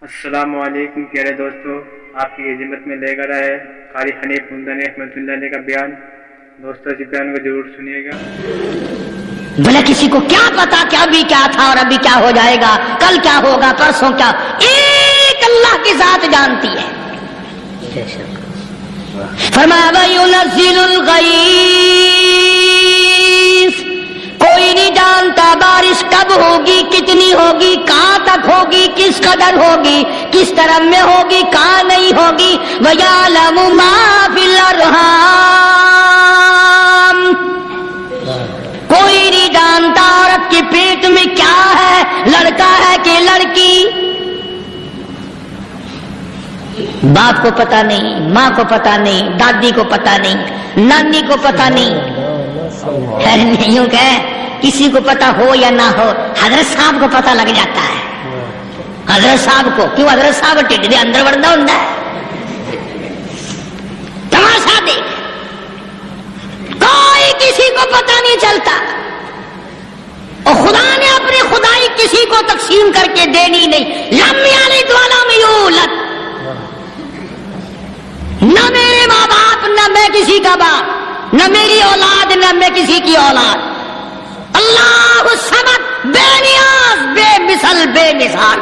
السلام علیکم پیارے دوستو، آپ کی عظمت میں لے کر آئے قاری حنیف ممدانی رحمۃ اللہ علیہ کا بیان۔ دوستو اس بیان کو ضرور سنیے گا۔ بھلا کسی کو کیا پتا کہ ابھی کیا تھا اور ابھی کیا ہو جائے گا، کل کیا ہوگا، پرسوں کیا، ایک اللہ کی ذات جانتی ہے۔ فرمایا وَيُنَزِّلُ الْغَيْثَ، کوئی نہیں جانتا بارش کب ہوگی، کتنی ہوگی، کہاں تک ہوگی، کس قدر ہوگی، کس طرف میں ہوگی، کہاں نہیں ہوگی۔ وَيَعْلَمُ مَا فِي الْأَرْحَامِ، کوئی نہیں جانتا عورت کے پیٹ میں کیا ہے، لڑکا ہے کہ لڑکی۔ باپ کو پتا نہیں، ماں کو پتا نہیں، دادی کو پتا نہیں، نانی کو پتا نہیں، یوں کہ کسی کو پتا ہو یا نہ ہو، حضرت صاحب کو پتا لگ جاتا ہے۔ حضرت صاحب کو کیوں؟ حضرت صاحب ٹھڈ دے اندر وڑدا ہوندا ہے۔ تماشا دیکھ، کوئی کسی کو پتا نہیں چلتا، اور خدا نے اپنی خدائی کسی کو تقسیم کر کے دینی نہیں۔ لم یلد ولم یولد، نہ میرے ماں باپ، نہ میں کسی کا باپ، نہ میری اولاد، نہ میں کسی کی اولاد۔ اللہ الصمد، بے نیاز، بے مثل، بے مثال،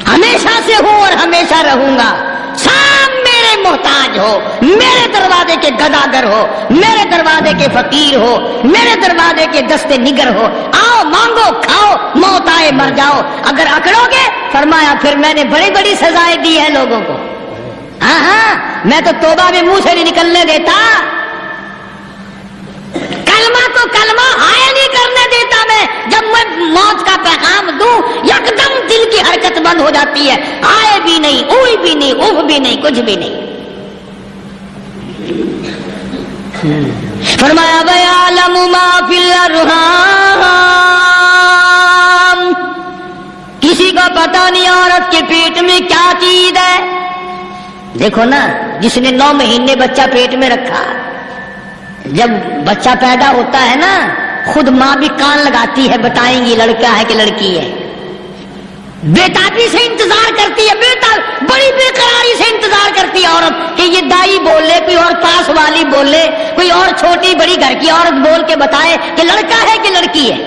ہمیشہ سے ہوں اور ہمیشہ رہوں گا۔ سب میرے محتاج ہو، میرے دروازے کے گداگر ہو، میرے دروازے کے فقیر ہو، میرے دروازے کے دستے نگر ہو۔ آؤ مانگو، کھاؤ، موت آئے مر جاؤ۔ اگر اکڑو گے، فرمایا پھر میں نے بڑی بڑی سزائیں دی ہیں لوگوں کو۔ ہاں، میں تو توبہ میں منہ سے نہیں نکلنے دیتا، کلمہ تو کلمہ ہائے نہیں کرنے دیتا میں۔ جب میں موت کا پیغام دوں، یکدم دل کی حرکت بند ہو جاتی ہے، آئے بھی نہیں، اوئی بھی نہیں، اوہ بھی نہیں، کچھ بھی نہیں۔ فرمایا وَيَعْلَمُ مَا فِي الْأَرْحَامِ، کسی کو پتا نہیں عورت کے پیٹ میں کیا چیز ہے۔ دیکھو نا، جس نے 9 مہینے بچہ پیٹ میں رکھا، جب بچہ پیدا ہوتا ہے نا، خود ماں بھی کان لگاتی ہے، بتائیں گی لڑکا ہے کہ لڑکی ہے۔ بےتابی سے انتظار کرتی ہے، بڑی بے قراری سے انتظار کرتی ہے عورت کہ یہ دائی بولے، کوئی اور پاس والی بولے، کوئی اور چھوٹی بڑی گھر کی عورت بول کے بتائے کہ لڑکا ہے کہ لڑکی ہے۔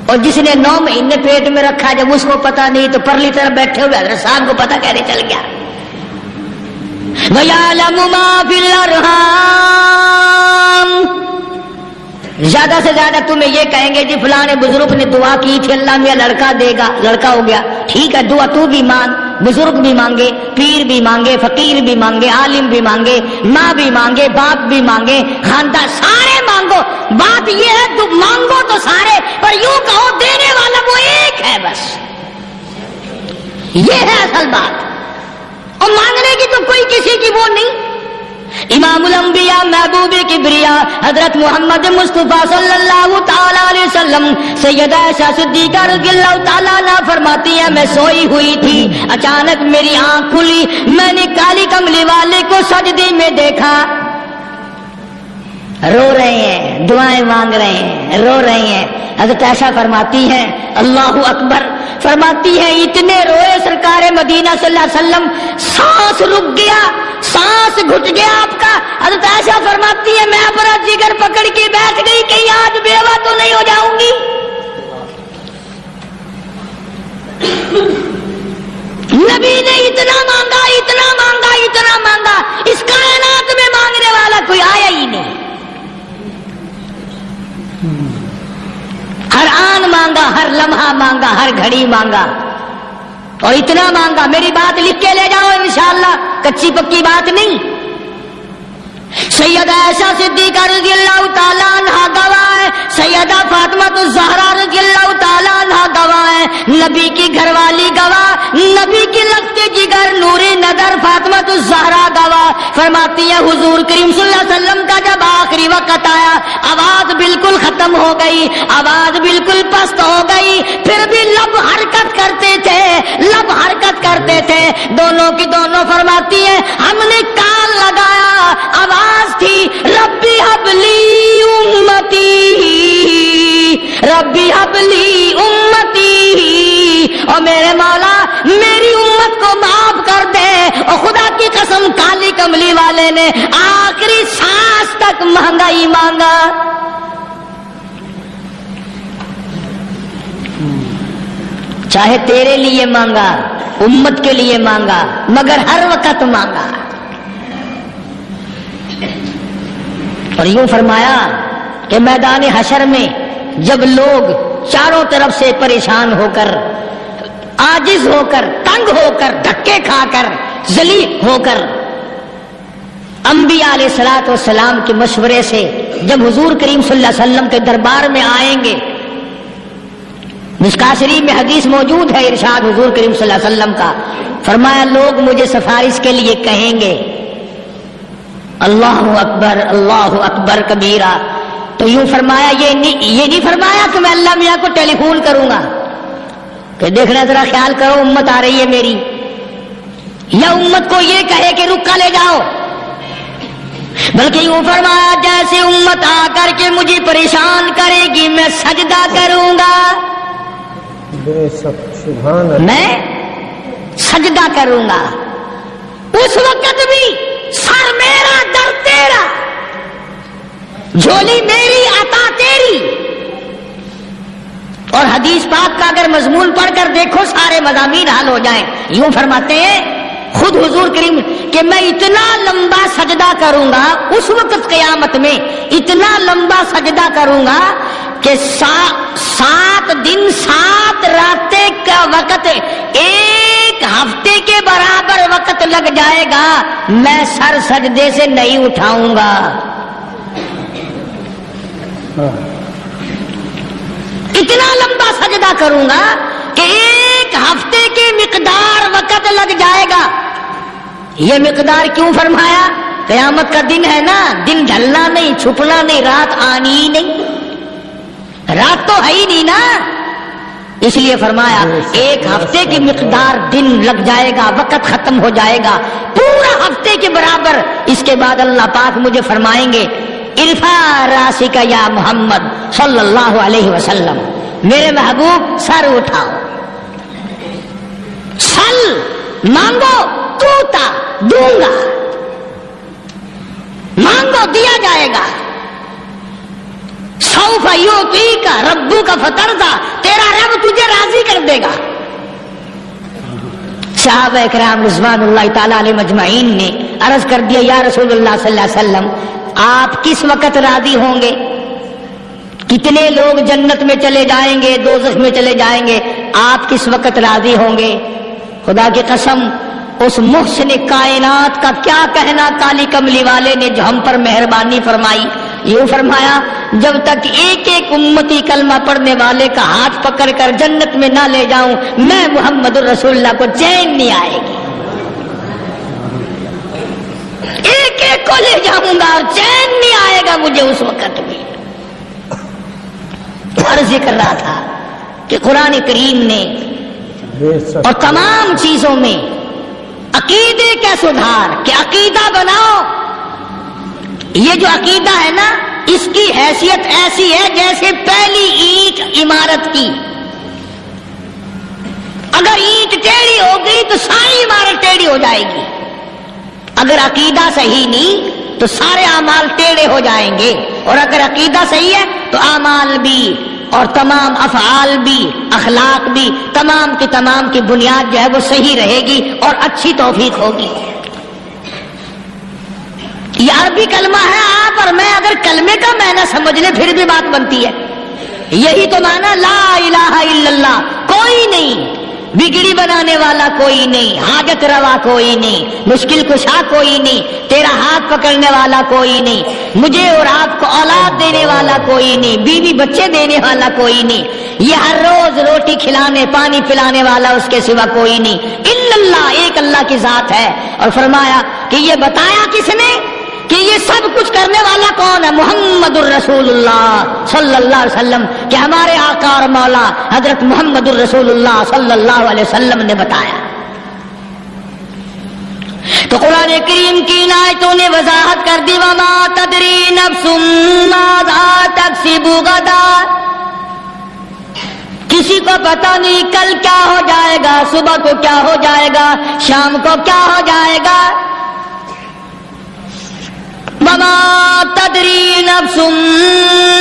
اور جس نے 9 مہینے پیٹ میں رکھا، جب اس کو پتا نہیں تو پرلی طرف بیٹھے ہوئے حضرت صاحب کو پتا کیسے چل گیا۔ وَيَعْلَمُ مَا فِي الْأَرْحَامِ، زیادہ سے زیادہ تمہیں یہ کہیں گے جی فلاں بزرگ نے دعا کی تھی، اللہ میں لڑکا دے گا، لڑکا ہو گیا، ٹھیک ہے، دعا تو بھی مانگ، بزرگ بھی مانگے، پیر بھی مانگے، فقیر بھی مانگے، عالم بھی مانگے، ماں بھی مانگے، باپ بھی مانگے، خاندان سارے مانگو۔ بات یہ ہے تو مانگو تو سارے، پر یوں کہو دینے والا وہ ایک ہے بس، یہ ہے اصل بات، اور مانگنے کی تو کوئی کسی کی وہ نہیں۔ امام الانبیاء محبوب کبریا حضرت محمد مصطفیٰ صلی اللہ تعالی علیہ وسلم سیدہ عائشہ صدیقہ رضی اللہ تعالیٰ عنہ فرماتی ہیں، میں سوئی ہوئی تھی، اچانک میری آنکھ کھلی، میں نے کالی کملی والے کو سجدے میں دیکھا، رو رہے ہیں، دعائیں مانگ رہے ہیں، رو رہے ہیں۔ حضرت عائشہ فرماتی ہیں اللہ اکبر، فرماتی ہیں اتنے روئے سرکار مدینہ صلی اللہ علیہ وسلم، سانس رک گیا، سانس گھٹ گیا آپ کا۔ حضرت عائشہ فرماتی ہے میں اپنا جگر پکڑ کے بیٹھ گئی کہ آج بیوہ تو نہیں ہو جاؤں گی۔ نبی نے اتنا مانگا، اتنا مانگا، اتنا مانگا، اس کائنات میں مانگنے والا کوئی آیا ہی نہیں۔ ہر آن مانگا، ہر لمحہ مانگا، ہر گھڑی مانگا، اور اتنا مانگا۔ میری بات لکھ کے لے جاؤ انشاءاللہ، کچی پکی بات نہیں۔ سیدہ عائشہ صدیقہ رضی اللہ تعالیٰ عنہ گواہ ہے، سیدہ فاطمہ الزہرا رضی اللہ تعالیٰ عنہ گواہ ہے، نبی کی گھر والی گواہ، نبی کی لگتے جگر نور نظر فاطمہ الزہرا گواہ، فرماتی ہے حضور کریم صلی اللہ علیہ وسلم کا جب آخری وقت آیا، آواز بالکل ختم ہو گئی، آواز بالکل پست ہو گئی، پھر بھی لب حرکت کرتے تھے، لب حرکت کرتے تھے، دونوں کی دونوں فرماتی ہے ہم نے کان لگایا، آواز تھی ربی حب لی امتی، ربی حبلی امتی، اور میرے مولا میری امت کو معاف کر دے۔ اور خدا کی قسم کالی کملی والے نے آخری سانس تک مہنگائی مانگا۔ چاہے تیرے لیے مانگا، امت کے لیے مانگا، مگر ہر وقت مانگا۔ اور یوں فرمایا کہ میدان حشر میں جب لوگ چاروں طرف سے پریشان ہو کر، عاجز ہو کر، تنگ ہو کر، دھکے کھا کر، ذلیل ہو کر، انبیاء علیہ الصلوۃ والسلام کے مشورے سے جب حضور کریم صلی اللہ علیہ وسلم کے دربار میں آئیں گے، مشکاۃ شریف میں حدیث موجود ہے، ارشاد حضور کریم صلی اللہ علیہ وسلم کا، فرمایا لوگ مجھے سفارش کے لیے کہیں گے اللہ اکبر کبیرہ، تو یوں فرمایا یہ نہیں فرمایا کہ میں اللہ میاں کو ٹیلی فون کروں گا کہ دیکھنا ذرا خیال کرو امت آ رہی ہے میری، یا امت کو یہ کہے کہ رکا لے جاؤ، بلکہ یوں فرمایا جیسے امت آ کر کے مجھے پریشان کرے گی میں سجدہ کروں گا، میں سجدہ کروں گا، اس وقت بھی سر میرا در تیرا، جھولی میری عطا تیری۔ اور حدیث پاک کا اگر مضمون پڑھ کر دیکھو سارے مضامین حل ہو جائیں۔ یوں فرماتے ہیں خود حضور کریم کہ میں اتنا لمبا سجدہ کروں گا اس وقت قیامت میں، اتنا لمبا سجدہ کروں گا کہ 7 دن 7 راتیں کا وقت 1 ہفتے کے برابر وقت لگ جائے گا، میں سر سجدے سے نہیں اٹھاؤں گا۔ اتنا لمبا سجدہ کروں گا کہ 1 ہفتے کی مقدار وقت لگ جائے گا۔ یہ مقدار کیوں فرمایا؟ قیامت کا دن ہے نا، دن ڈھلنا نہیں، چھپنا نہیں، رات آنی ہی نہیں، رات تو ہے ہی نہیں نا، اس لیے فرمایا 1 ہفتے کی مقدار دن لگ جائے گا، وقت ختم ہو جائے گا پورا ہفتے کے برابر۔ اس کے بعد اللہ پاک مجھے فرمائیں گے ارفع راسک یا محمد صلی اللہ علیہ وسلم، میرے محبوب سر اٹھاؤ، سل مانگو توتا دوں گا، مانگو دیا جائے گا، سوف یعطیک ربک فترضی، تیرا رب تجھے راضی کر دے گا۔ صحابہ کرام رضوان اللہ تعالی علیہ مجمعین نے عرض کر دیا یا رسول اللہ صلی اللہ علیہ وسلم آپ کس وقت راضی ہوں گے؟ کتنے لوگ جنت میں چلے جائیں گے، دوزخ میں چلے جائیں گے، آپ کس وقت راضی ہوں گے؟ خدا کی قسم اس محسن کائنات کا کیا کہنا کالی کملی والے نے جو ہم پر مہربانی فرمائی۔ یوں فرمایا جب تک ایک ایک امتی کلمہ پڑھنے والے کا ہاتھ پکڑ کر جنت میں نہ لے جاؤں میں محمد الرسول اللہ کو چین نہیں آئے گی، ایک ایک کو لے جاؤں گا اور چین نہیں آئے گا مجھے اس وقت بھی۔ عرض کر رہا تھا کہ قرآن کریم نے اور تمام چیزوں میں عقیدے کا سدھار کہ عقیدہ بناؤ، یہ جو عقیدہ ہے نا اس کی حیثیت ایسی ہے جیسے پہلی اینٹ عمارت کی، اگر اینٹ ٹیڑھی ہو گئی تو ساری عمارت ٹیڑھی ہو جائے گی، اگر عقیدہ صحیح نہیں تو سارے اعمال ٹیڑھے ہو جائیں گے، اور اگر عقیدہ صحیح ہے تو اعمال بھی اور تمام افعال بھی اخلاق بھی تمام کی بنیاد جو ہے وہ صحیح رہے گی اور اچھی توفیق ہوگی۔ یہ عربی کلمہ ہے، آپ اور میں اگر کلمے کا معنی سمجھ لیں پھر بھی بات بنتی ہے۔ یہی تو معنی لا الہ الا اللہ، کوئی نہیں بگڑی بنانے والا، کوئی نہیں حاجت روا، کوئی نہیں مشکل کشا، کوئی نہیں تیرا ہاتھ پکڑنے والا، کوئی نہیں مجھے اور آپ کو اولاد دینے والا، کوئی نہیں بیوی بچے دینے والا، کوئی نہیں یہ ہر روز روٹی کھلانے پانی پلانے والا اس کے سوا کوئی نہیں، الا اللہ، ایک اللہ کی ذات ہے۔ اور فرمایا کہ یہ بتایا کس نے کہ یہ سب کچھ کرنے والا کون ہے؟ محمد الرسول اللہ صلی اللہ علیہ وسلم، کہ ہمارے آقا اور مولا حضرت محمد الرسول اللہ صلی اللہ علیہ وسلم نے بتایا۔ تو قرآن کریم کی ان آیتوں نے وضاحت کر دی وما تدری نفس ماذا تکسب غدا، کسی کو پتا نہیں کل کیا ہو جائے گا، صبح کو کیا ہو جائے گا، شام کو کیا ہو جائے گا. وما تدری نفس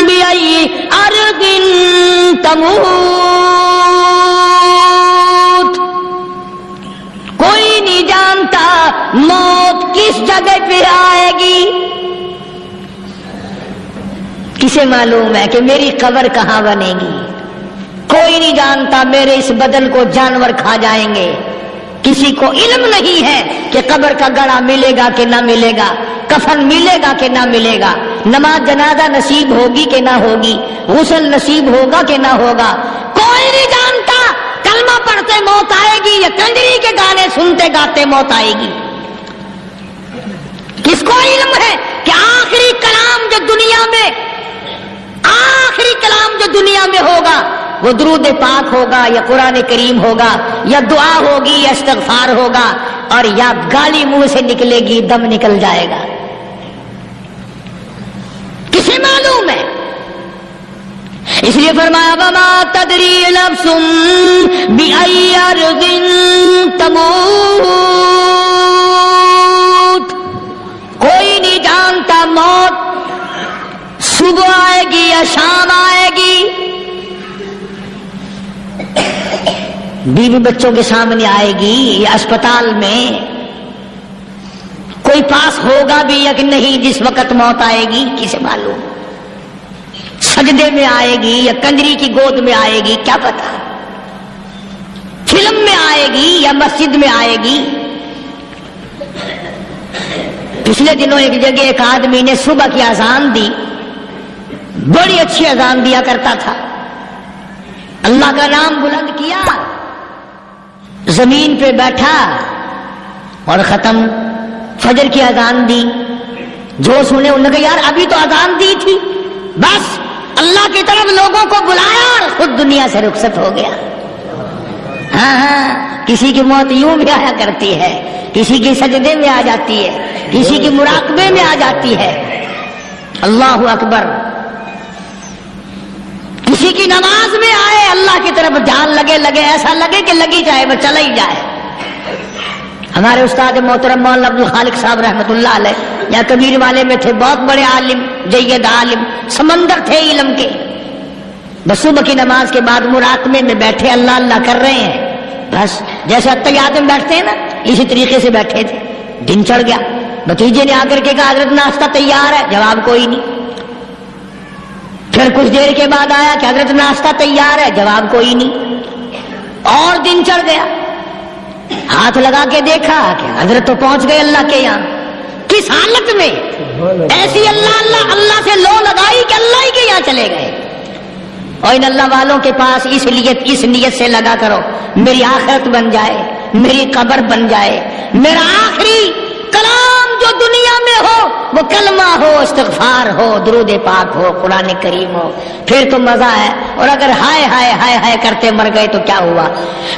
بأي أرض تموت. کوئی نہیں جانتا موت کس جگہ پہ آئے گی. کسے معلوم ہے کہ میری قبر کہاں بنے گی؟ کوئی نہیں جانتا میرے اس بدن کو جانور کھا جائیں گے. کسی کو علم نہیں ہے کہ قبر کا گڑھا ملے گا کہ نہ ملے گا، کفن ملے گا کہ نہ ملے گا، نماز جنازہ نصیب ہوگی کہ نہ ہوگی، غسل نصیب ہوگا کہ نہ ہوگا. کوئی نہیں جانتا کلمہ پڑھتے موت آئے گی یا کنجری کے گانے سنتے گاتے موت آئے گی. کس کو علم ہے کہ آخری کلام جو دنیا میں ہوگا وہ درود پاک ہوگا یا قرآن کریم ہوگا یا دعا ہوگی یا استغفار ہوگا، اور یا گالی منہ سے نکلے گی، دم نکل جائے گا. کسے معلوم ہے؟ اس لیے فرمایا وما تدری نفس بأي أرض تموت. کوئی نہیں جانتا موت صبح آئے گی یا شام آئے گی. بیوی بچوں کے سامنے آئے گی یا اسپتال میں کوئی پاس ہوگا بھی یا کہ نہیں جس وقت موت آئے گی کسے معلوم. سجدے میں آئے گی یا کنجری کی گود میں آئے گی کیا پتا. فلم میں آئے گی یا مسجد میں آئے گی. پچھلے دنوں ایک جگہ ایک آدمی نے صبح کی اذان دی، بڑی اچھی اذان دیا کرتا تھا، اللہ کا نام بلند کیا، زمین پہ بیٹھا اور ختم. فجر کی اذان دی، جو سنے انہوں نے کہا یار ابھی تو اذان دی تھی. بس اللہ کی طرف لوگوں کو بلایا اور خود دنیا سے رخصت ہو گیا. ہاں کسی کی موت یوں بھی آیا کرتی ہے، کسی کی سجدے میں آ جاتی ہے، کسی کی مراقبے میں آ جاتی ہے. اللہ اکبر. کسی کی نماز میں آئے، اللہ کی طرف جان لگے ایسا لگے کہ لگی جائے وہ چلا ہی جائے. ہمارے استاد محترم مولانا عبد الخالق صاحب رحمۃ اللہ علیہ یا کبیر والے میں تھے، بہت بڑے عالم، جید عالم، سمندر تھے علم کے. بس صبح کی نماز کے بعد مراقبے میں بیٹھے اللہ اللہ کر رہے ہیں. بس جیسے اتحیات میں بیٹھتے ہیں نا اسی طریقے سے بیٹھے تھے. دن چڑھ گیا. بھتیجے نے آ کر کے کہا حضرت ناشتہ تیار ہے، جواب کوئی نہیں. پھر کچھ دیر کے بعد آیا کہ حضرت ناشتہ تیار ہے، جواب کوئی نہیں. اور دن چڑھ گیا. ہاتھ لگا کے دیکھا کہ حضرت تو پہنچ گئے اللہ کے یہاں. کس حالت میں؟ ایسی اللہ سے لو لگائی کہ اللہ ہی کے یہاں چلے گئے. اور ان اللہ والوں کے پاس اس نیت سے لگا کرو میری آخرت بن جائے، میری قبر بن جائے، میرا آخری کلام جو دنیا میں ہو وہ کلمہ ہو، استغفار ہو، درود پاک ہو، قرآن کریم ہو، پھر تو مزہ ہے. اور اگر ہائے ہائے ہائے ہائے کرتے مر گئے تو کیا ہوا؟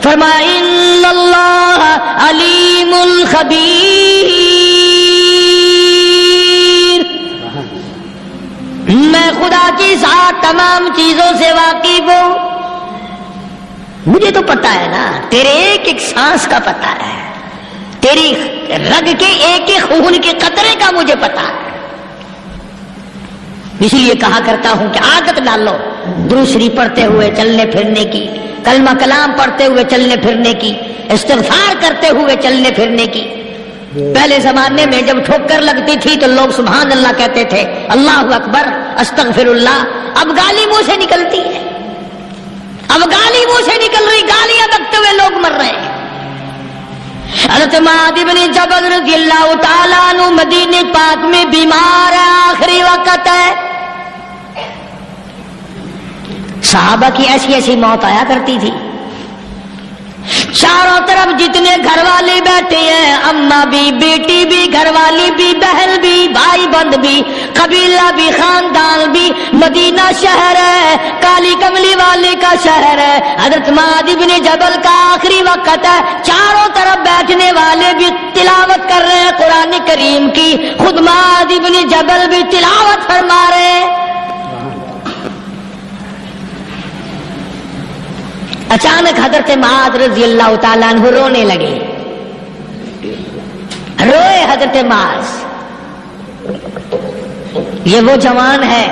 فرمایا ان اللہ علیم خبیر. میں خدا کی ذات تمام چیزوں سے واقف ہوں. مجھے تو پتا ہے نا، تیرے ایک ایک سانس کا پتا ہے، تیری رگ کے ایک ایک خون کے قطرے کا مجھے پتا ہے. اس لیے کہا کرتا ہوں کہ عادت ڈالو درود شریف پڑھتے ہوئے چلنے پھرنے کی، کلمہ کلام پڑھتے ہوئے چلنے پھرنے کی، استغفار کرتے ہوئے چلنے پھرنے کی. پہلے زمانے میں جب ٹھوکر لگتی تھی تو لوگ سبحان اللہ کہتے تھے، اللہ اکبر، استغفر اللہ. اب گالی منہ سے نکلتی ہے، اب گالی منہ سے نکل رہی، گالیاں بکتے ہوئے لوگ مر رہے ہیں. حضرت معاذ بن جبل رضی اللہ تعالیٰ عنہ مدینے پاک میں بیمار ہے، آخری وقت ہے. صحابہ کی ایسی ایسی موت آیا کرتی تھی. چاروں طرف جتنے گھر والے بیٹھے ہیں، اماں بھی، بیٹی بھی، گھر والی بھی، بہن بھی، بھائی بند بھی، قبیلہ بھی، خاندان بھی. مدینہ شہر ہے، کالی کملی والے کا شہر ہے. حضرت معاذ بن جبل کا آخری وقت ہے. چاروں طرف بیٹھنے والے بھی تلاوت کر رہے ہیں قرآن کریم کی، خود معاذ بن جبل بھی تلاوت فرما رہے ہیں. اچانک حضرت معاذ رضی اللہ تعالیٰ عنہ رونے لگے. روئے حضرت معاذ. یہ وہ جوان ہے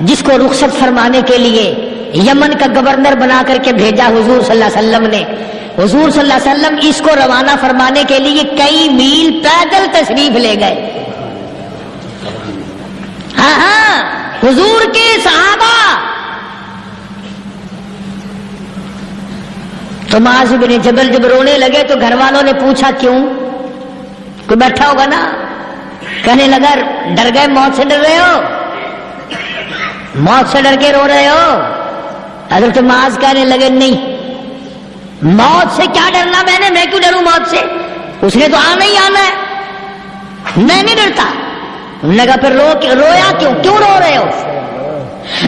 جس کو رخصت فرمانے کے لیے یمن کا گورنر بنا کر کے بھیجا حضور صلی اللہ علیہ وسلم نے. حضور صلی اللہ علیہ وسلم اس کو روانہ فرمانے کے لیے کئی میل پیدل تشریف لے گئے. ہاں حضور کے صحابہ. تو معاذ بن جبل جب رونے لگے تو گھر والوں نے پوچھا کیوں؟ کوئی بیٹھا ہوگا نا. کہنے لگا ڈر گئے؟ موت سے ڈر رہے ہو؟ موت سے ڈر کے رو رہے ہو؟ حضرت معاذ کہنے لگے نہیں، موت سے کیا ڈرنا، میں کیوں ڈروں موت سے؟ اس نے تو آنا ہی آنا ہے، میں نہیں ڈرتا. انہوں نے کہا پھر رویا کیوں رو رہے ہو؟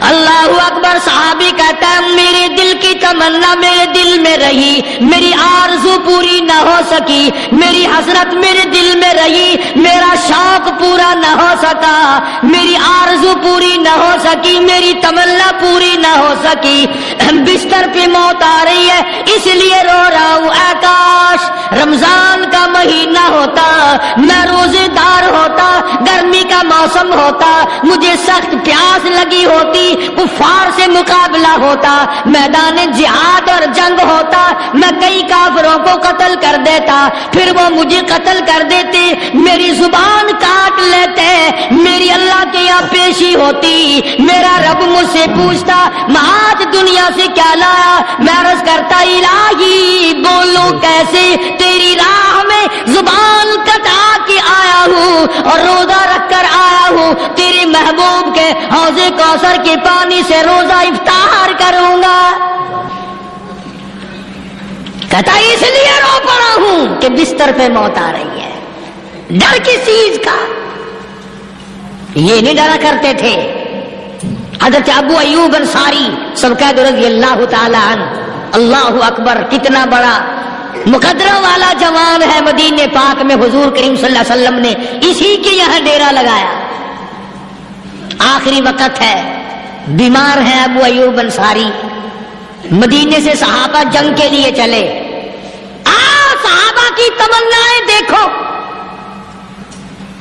اللہ اکبر. صحابی کہتا ہے میرے دل کی تمنا میرے دل میں رہی، میری آرزو پوری نہ ہو سکی، میری حسرت میرے دل میں رہی، میرا شوق پورا نہ ہو سکا، میری آرزو پوری نہ ہو سکی، میری تمنا پوری نہ ہو سکی. بستر پہ موت آ رہی ہے اس لیے رو رہا ہوں. اے کاش رمضان کا مہینہ ہوتا، میں روزے دار ہوتا، گرمی کا موسم ہوتا، مجھے سخت پیاس لگی ہوتی، کفار سے مقابلہ ہوتا، میدان جہاد اور جنگ ہوتا، میں کئی کافروں کو قتل کر دیتا، پھر وہ مجھے قتل کر دیتے، میری زبان کاٹ لیتے، میری اللہ کے یہاں پیشی ہوتی، میرا رب مجھ سے پوچھتا معاذ دنیا سے کیا لایا؟ میں عرض کرتا الہی بولوں کیسے، تیری راہ میں زبان کٹا کے آیا ہوں اور روزہ رکھ کر آیا ہوں، تیرے محبوب کے حوض کوثر کے پانی سے روزہ افطار کروں گا. کہتا اس لیے رو پڑا ہوں کہ بستر پہ موت آ رہی ہے. ڈر کس چیز کا؟ یہ نہیں ڈرا کرتے تھے. حضرت ابو ایوب انصاری سبقید رضی اللہ تعالی عنہ، اللہ اکبر، کتنا بڑا مقدرہ والا جوان ہے. مدینے پاک میں حضور کریم صلی اللہ علیہ وسلم نے اسی کے یہاں ڈیرا لگایا. آخری وقت ہے، بیمار ہیں ابو ایوب انصاری. مدینے سے صحابہ جنگ کے لیے چلے. صحابہ کی تمنائیں دیکھو.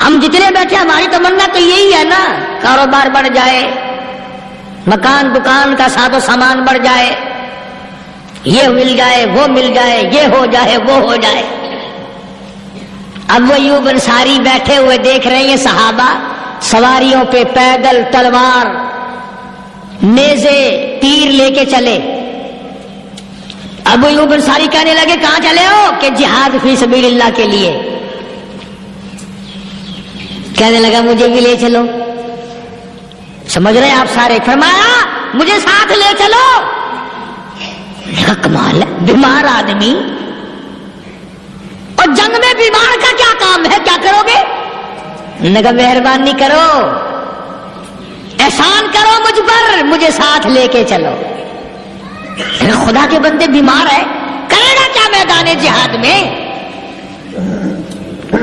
ہم جتنے بیٹھے ہماری تمنا تو یہی ہے نا، کاروبار بڑھ جائے، مکان دکان کا ساز و سامان بڑھ جائے، یہ مل جائے وہ مل جائے، یہ ہو جائے وہ ہو جائے. ابو ایوب انصاری بیٹھے ہوئے دیکھ رہے ہیں صحابہ سواریوں پہ پیدل تلوار نیزے تیر لے کے چلے. ابو ایوب انصاری کہنے لگے کہاں چلے ہو؟ کہ جہاد فی سبیل اللہ کے لیے. کہنے لگا مجھے بھی لے چلو. سمجھ رہے آپ سارے؟ فرمایا مجھے ساتھ لے چلو. کمال ہے، بیمار آدمی اور جنگ میں بیمار کا کیا کام ہے، کیا کرو گے؟ نے کہا مہربانی کرو، احسان کرو مجھ پر، مجھے ساتھ لے کے چلو. خدا کے بندے بیمار ہے، کرے گا کیا میدان جہاد میں؟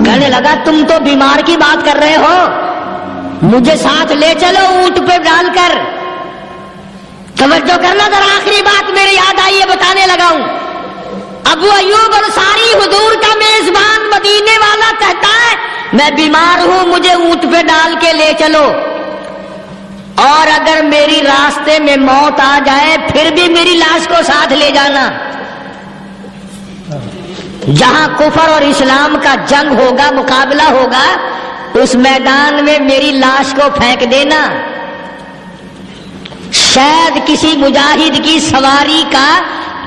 کہنے لگا تم تو بیمار کی بات کر رہے ہو، مجھے ساتھ لے چلو اونٹ پہ ڈال کر. توجہ کرنا ذرا، آخری بات میرے یاد آئی ہے، بتانے لگا ہوں. ابو ایوب انصاری حضور کا میزبان مدینے والا کہتا ہے میں بیمار ہوں، مجھے اونٹ پہ ڈال کے لے چلو، اور اگر میری راستے میں موت آ جائے پھر بھی میری لاش کو ساتھ لے جانا. جہاں کفر اور اسلام کا جنگ ہوگا، مقابلہ ہوگا، اس میدان میں میری لاش کو پھینک دینا. شاید کسی مجاہد کی سواری کا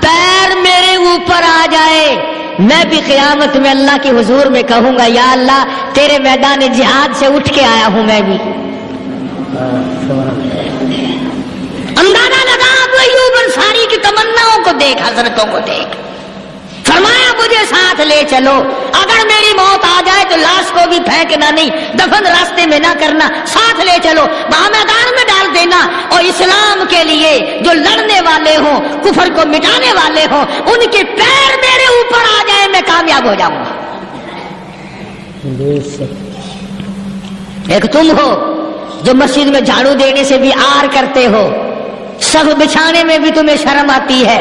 پیر میرے اوپر آ جائے، میں بھی قیامت میں اللہ کے حضور میں کہوں گا یا اللہ تیرے میدان جہاد سے اٹھ کے آیا ہوں میں بھی. اندازہ لگا ابو ایوب انصاری کی تمناؤں کو دیکھ، حضرتوں کو دیکھ. فرمایا مجھے ساتھ لے چلو، اگر میری موت آ جائے تو لاش کو بھی پھینکنا نہیں، دفن راستے میں نہ کرنا، ساتھ لے چلو، وہاں میدان میں ڈال دینا، اور اسلام کے لیے جو لڑنے والے ہوں، کفر کو مٹانے والے ہوں، ان کے پیر میرے اوپر آ جائے میں کامیاب ہو جاؤں گا. ایک تم ہو جو مسجد میں جھاڑو دینے سے بھی آر کرتے ہو، صف بچھانے میں بھی تمہیں شرم آتی ہے،